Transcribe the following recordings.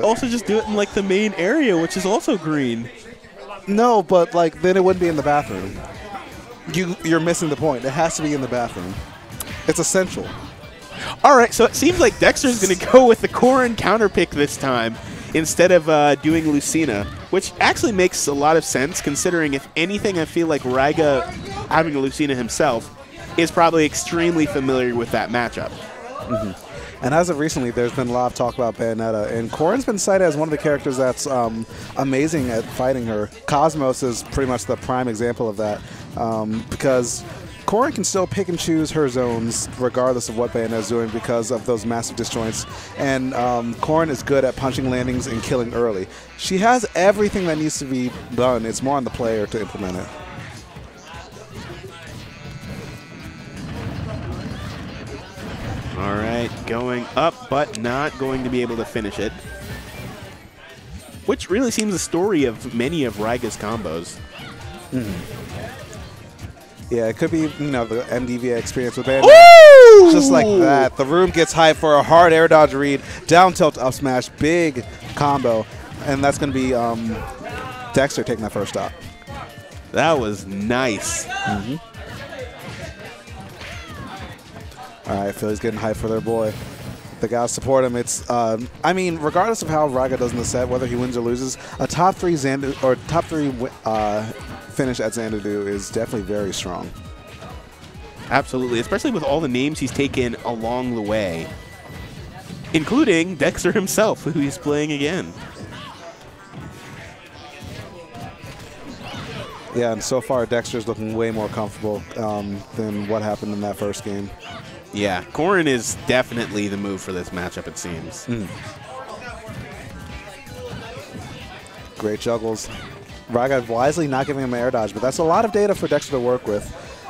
Also just do it in like the main area, which is also green. No, but like then it wouldn't be in the bathroom. You're missing the point. It has to be in the bathroom. It's essential. All right, so it seems like Dexter's going to go with the Corrin counter pick this time instead of doing Lucina, which actually makes a lot of sense considering if anything, I feel like Raiga, having a Lucina himself, is probably extremely familiar with that matchup. And as of recently, there's been a lot of talk about Bayonetta, and Corrin's been cited as one of the characters that's amazing at fighting her. Cosmos is pretty much the prime example of that, because Corrin can still pick and choose her zones regardless of what Bayonetta's doing because of those massive disjoints, and Corrin is good at punching landings and killing early. She has everything that needs to be done. It's more on the player to implement it. All right, going up, but not going to be able to finish it. Which really seems the story of many of Raiga's combos. Yeah, it could be, you know, the MDVA experience with Bayonetta. Just like that. The room gets hyped for a hard air dodge read, down tilt up smash, big combo. And that's going to be Dexter taking that first stop. That was nice. All right, Philly's getting hyped for their boy. They got to support him. It's, I mean, regardless of how Raiga does in the set, whether he wins or loses, a top three finish at Xanadu is definitely very strong. Absolutely, especially with all the names he's taken along the way, including Dexter himself, who he's playing again. Yeah, and so far Dexter's looking way more comfortable than what happened in that first game. Yeah, Corrin is definitely the move for this matchup, it seems. Great juggles. Raiga wisely not giving him an air dodge, but that's a lot of data for Dexter to work with.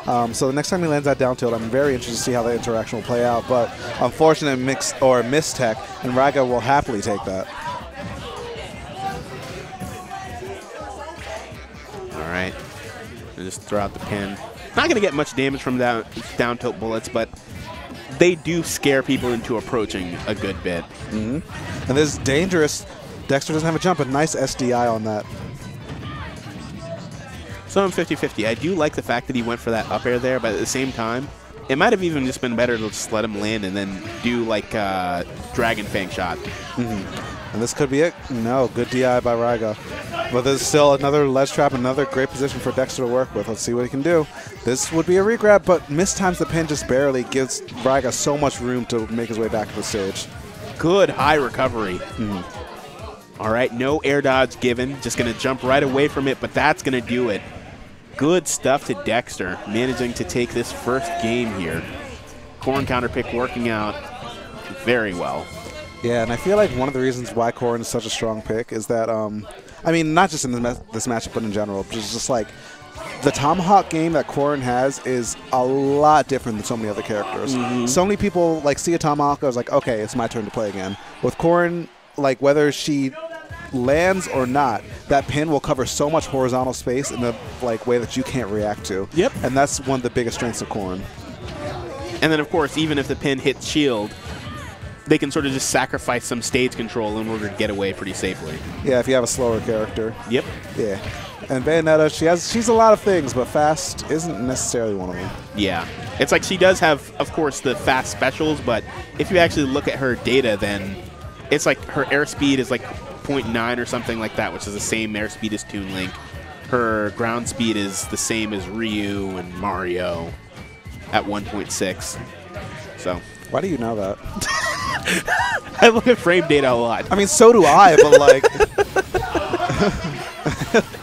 So the next time he lands that down tilt, I'm very interested to see how that interaction will play out. But unfortunate mistech, and Raiga will happily take that. All right, just throw out the pin. Not going to get much damage from down tilt bullets, but they do scare people into approaching a good bit. And this is dangerous. Dexter doesn't have a jump, but nice SDI on that. So I'm 50-50. I do like the fact that he went for that up air there, but at the same time, it might have even just been better to just let him land and then do like a Dragon Fang shot. And this could be it. No, good DI by Raiga. But there's still another ledge trap, another great position for Dexter to work with. Let's see what he can do. This would be a regrab, but mistimes the pin just barely, gives Raiga so much room to make his way back to the stage. Good high recovery. All right, no air dodge given. Just going to jump right away from it, but that's going to do it. Good stuff to Dexter, managing to take this first game here. Corrin counter pick working out very well. Yeah, and I feel like one of the reasons why Corrin is such a strong pick is that, I mean, not just in this matchup, but in general, just like the Tomahawk game that Corrin has is a lot different than so many other characters. So many people like see a Tomahawk, I was like, okay, it's my turn to play again. With Corrin, like whether she lands or not, that pin will cover so much horizontal space in the like way that you can't react to. And that's one of the biggest strengths of Corrin. And then, of course, even if the pin hits shield, they can sort of just sacrifice some stage control in order to get away pretty safely. Yeah, if you have a slower character. Yeah. And Bayonetta, she's a lot of things, but fast isn't necessarily one of them. Yeah. It's like she does have, of course, the fast specials, but if you actually look at her data, then it's like her airspeed is like 0.9 or something like that, which is the same airspeed as Toon Link. Her ground speed is the same as Ryu and Mario at 1.6. So. Why do you know that? I look at frame data a lot. I mean, so do I, but like...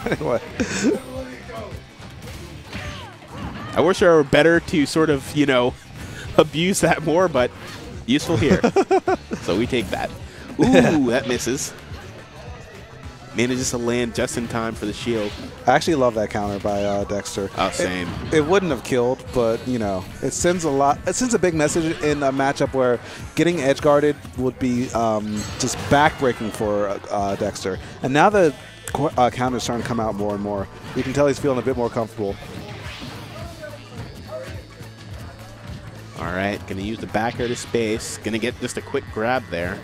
Anyway. I wish I were better to sort of, you know, abuse that more, but useful here. So we take that. Ooh, that misses. Manages to land just in time for the shield. I actually love that counter by Dexter. Oh, same. It wouldn't have killed, but you know, it sends a lot. It sends a big message in a matchup where getting edge guarded would be just backbreaking for Dexter. And now the counter is starting to come out more and more. You can tell he's feeling a bit more comfortable. All right, gonna use the back air to space. Gonna get just a quick grab there.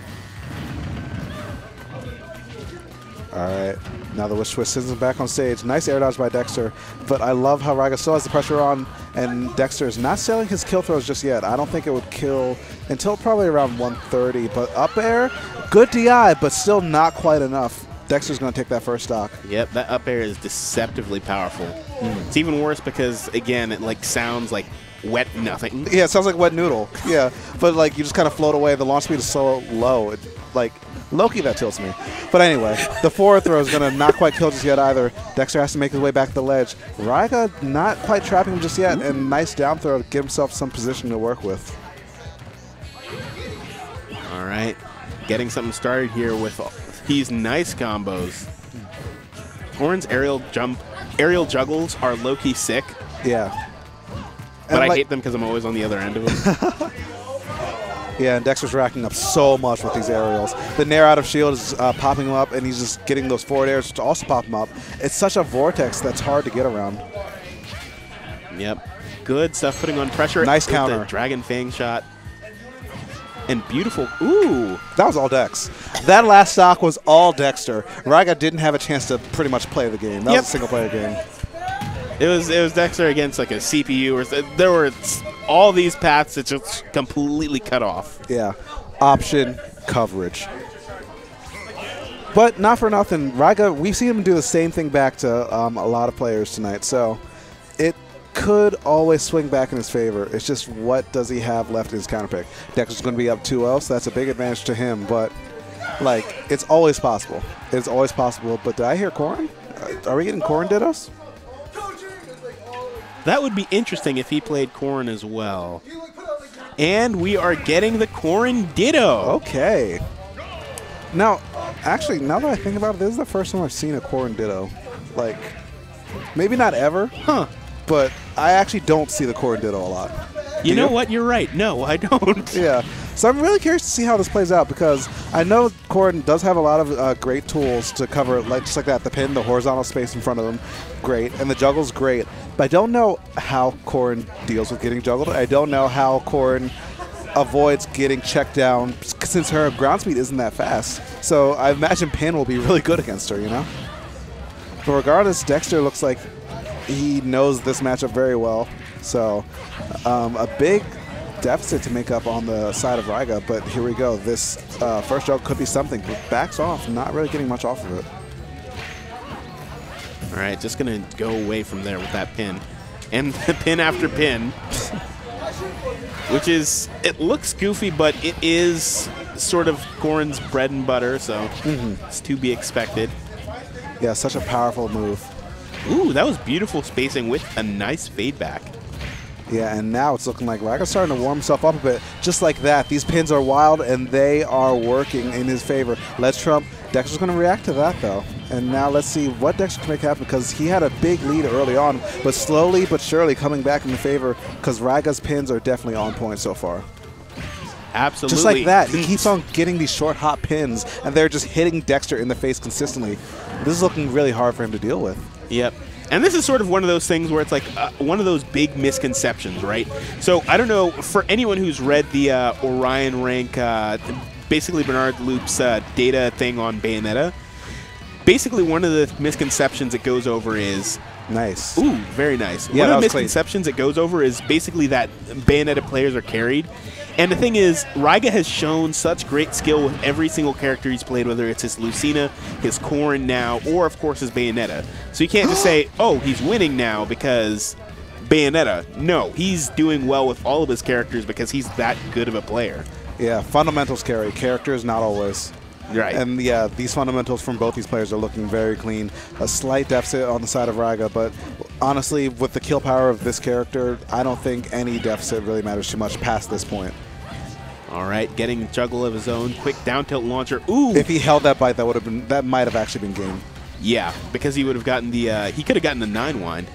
All right. Now the Wish Twist sends him back on stage. Nice air dodge by Dexter, but I love how Raiga still has the pressure on, and Dexter is not selling his kill throws just yet. I don't think it would kill until probably around 130, but up air, good DI, but still not quite enough. Dexter's going to take that first stock. Yep, that up air is deceptively powerful. It's even worse because, again, it like sounds like wet nothing. Yeah, it sounds like wet noodle. Yeah, but like you just kind of float away. The launch speed is so low. It, like, Loki, that tilts me. But anyway, the forward throw is going to not quite kill just yet either. Dexter has to make his way back to the ledge. Raiga not quite trapping him just yet, and nice down throw to give himself some position to work with. All right, getting something started here with these nice combos. Corrin's aerial juggles are low-key sick. Yeah. But and I hate them because I'm always on the other end of them. Yeah, and Dexter's racking up so much with these aerials. The nair out of shield is popping him up, and he's just getting those forward airs to also pop him up. It's such a vortex that's hard to get around. Yep. Good stuff, putting on pressure. Nice counter. The Dragon Fang shot. And beautiful. Ooh. That was all Dex. That last stock was all Dexter. Raiga didn't have a chance to pretty much play the game. That was a single-player game. It was Dexter against like a CPU, or there were all these paths that just completely cut off. Yeah, option coverage. But not for nothing, Raiga, we've seen him do the same thing back to a lot of players tonight, so it could always swing back in his favor. It's just what does he have left in his counter pick. Dexter's going to be up 2-0, so that's a big advantage to him, but like, it's always possible. It's always possible, but did I hear Corrin? Are we getting Corrin dittos? That would be interesting if he played Corrin as well. And we are getting the Corrin Ditto. Okay. Now, actually, now that I think about it, this is the first time I've seen a Corrin Ditto. Like, maybe not ever, but I actually don't see the Corrin Ditto a lot. You know what? You're right. No, I don't. Yeah. So I'm really curious to see how this plays out because I know Corrin does have a lot of great tools to cover, like just like that, the pin, the horizontal space in front of him, great, and the juggle's great. But I don't know how Corrin deals with getting juggled. I don't know how Corrin avoids getting checked down since her ground speed isn't that fast. So I imagine pin will be really good against her, you know? But regardless, Dexter looks like he knows this matchup very well. So a big deficit to make up on the side of Raiga, but here we go. This first juggle could be something. Backs off, not really getting much off of it. All right, just going to go away from there with that pin. And the pin after pin, which is, it looks goofy, but it is sort of Corrin's bread and butter, so it's to be expected. Yeah, such a powerful move. Ooh, that was beautiful spacing with a nice fade back. Yeah, and now it's looking like Raiga's starting to warm himself up a bit. Just like that, these pins are wild, and they are working in his favor. Let's Trump. Dexter's going to react to that, though. And now let's see what Dexter can make happen, because he had a big lead early on, but slowly but surely coming back in the favor, because Raiga's pins are definitely on point so far. Absolutely. Just like that, he keeps on getting these short, hot pins, and they're just hitting Dexter in the face consistently. This is looking really hard for him to deal with. Yep. And this is sort of one of those things where it's like one of those big misconceptions, right? So I don't know, for anyone who's read the Orion rank, basically Bernard Loop's data thing on Bayonetta, basically one of the misconceptions it goes over is... Nice. Ooh, very nice. Yeah, one of the clean. misconceptions it goes over is basically that Bayonetta players are carried. And the thing is, Raiga has shown such great skill with every single character he's played, whether it's his Lucina, his Corrin now, or of course his Bayonetta. So you can't just say, oh, he's winning now because Bayonetta. No, he's doing well with all of his characters because he's that good of a player. Yeah, fundamentals carry. Characters, not always. Right. And yeah, these fundamentals from both these players are looking very clean. A slight deficit on the side of Raiga, but honestly, with the kill power of this character, I don't think any deficit really matters too much past this point. All right, getting juggle of his own, quick down tilt launcher. Ooh! If he held that bite, that might have actually been game. Yeah, because he would have gotten the he could have gotten the 9 wind.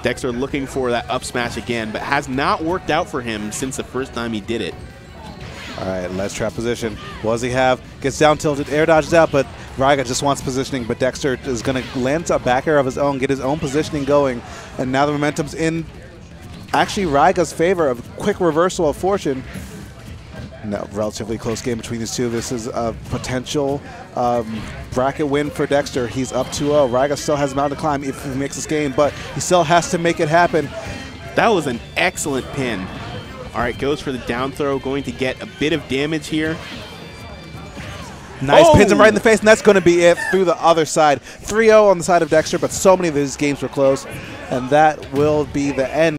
Dexter looking for that up smash again, but has not worked out for him since the first time he did it. All right, let's trap position. What does he have? Gets down tilted, air dodges out, but Raiga just wants positioning, but Dexter is going to land a back air of his own, get his own positioning going, and now the momentum's in actually Raiga's favor of quick reversal of fortune. No, relatively close game between these two. This is a potential Bracket win for Dexter. He's up 2-0. Raiga still has a mountain to climb if he makes this game, but he still has to make it happen. That was an excellent pin. All right, goes for the down throw, going to get a bit of damage here. Nice, pins him right in the face, and that's going to be it through the other side. 3-0 on the side of Dexter, but so many of these games were close, and that will be the end.